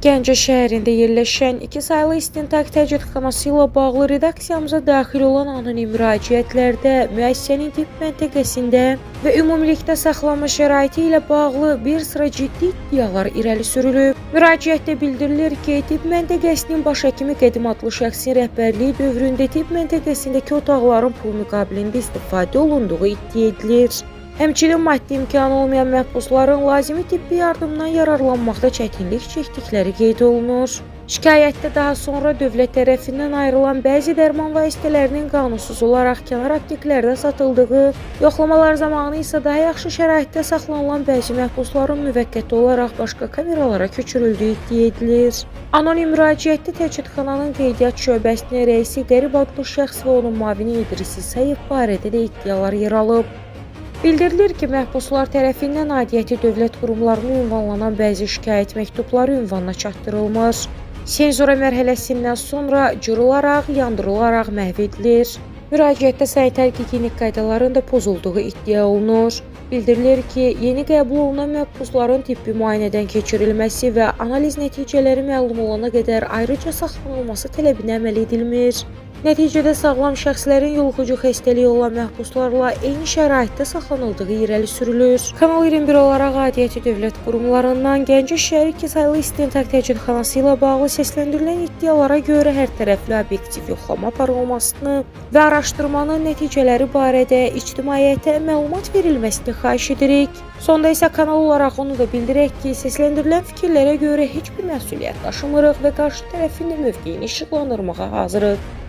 Gəncə şəhərində yerləşən 2 saylı istintaq təcridxanası ilə bağlı redaksiyamıza daxil olan anonim müraciətlərdə müəssisənin tibb məntəqəsində və ümumilikdə saxlanma şəraiti ilə bağlı bir sıra ciddi iddialar irəli sürülüb. Müraciətdə bildirilir ki, tibb məntəqəsinin baş həkimi Qədim adlı şəxsin rəhbərliyi dövründə tibb məntəqəsindəki otaqların pul müqabilində istifadə olunduğu iddia edilir. Həmçinin maddi imkanı olmayan məhbusların lazımi tibbi yardımdan yararlanmaqda çətinlik çəkdikləri qeyd olunur. Şikayətdə daha sonra dövlət tərəfindən ayrılan bəzi dərman vasitələrinin qanunsuz olaraq kənar apteklərdə satıldığı, yoxlamalar zamanı isə daha yaxşı şəraitdə saxlanılan bəzi məhbusların müvəqqəti olaraq başqa kameralara köçürüldüyü iddia edilir. Anonim müraciətdə təcridxananın qeydiyyat şöbəsinin rəisi Qərib adlı şəxs və onun müavini İdris İsayev barədə də iddialar yer alıb. Bildirilir ki, məhbuslar tərəfindən aidiyyəti dövlət qurumlarına ünvanlanan bəzi şikayət məktubları ünvanına çatdırılmır. Senzura mərhələsindən sonra cırılaraq, yandırılaraq məhv edilir. Müraciətdə sanitar-gigiyenik qaydaların da pozulduğu iddia olunur. Bildirilir ki, yeni qəbul olunan məhbusların tibbi müayinədən keçirilməsi və analiz nəticələri məlum olana qədər ayrıca saxlanılması tələbinə əməl edilmir. Nəticədə sağlam şəxslərin yoluxucu xəstəliyi olan məhbuslarla eyni şəraitdə saxlanıldığı irəli sürülür. Kanal 21 olaraq aidiyyəti dövlət qurumlarından Gəncə şəhər 2 saylı istintaq təcridxanası ilə bağlı səsləndirilən iddialara görə hər tərəfli obyektiv yoxlama aparılmasını və araşdırmanın nəticələri barədə ictimaiyyətə məlumat verilməsini xahiş edirik. Sonda isə kanal olaraq onu da bildirək ki, səsləndirilən fikirlərə görə heç bir məsuliyyət daşımırıq və qarşı tərəfin mövqeyini işıqlandırmağa hazırıq.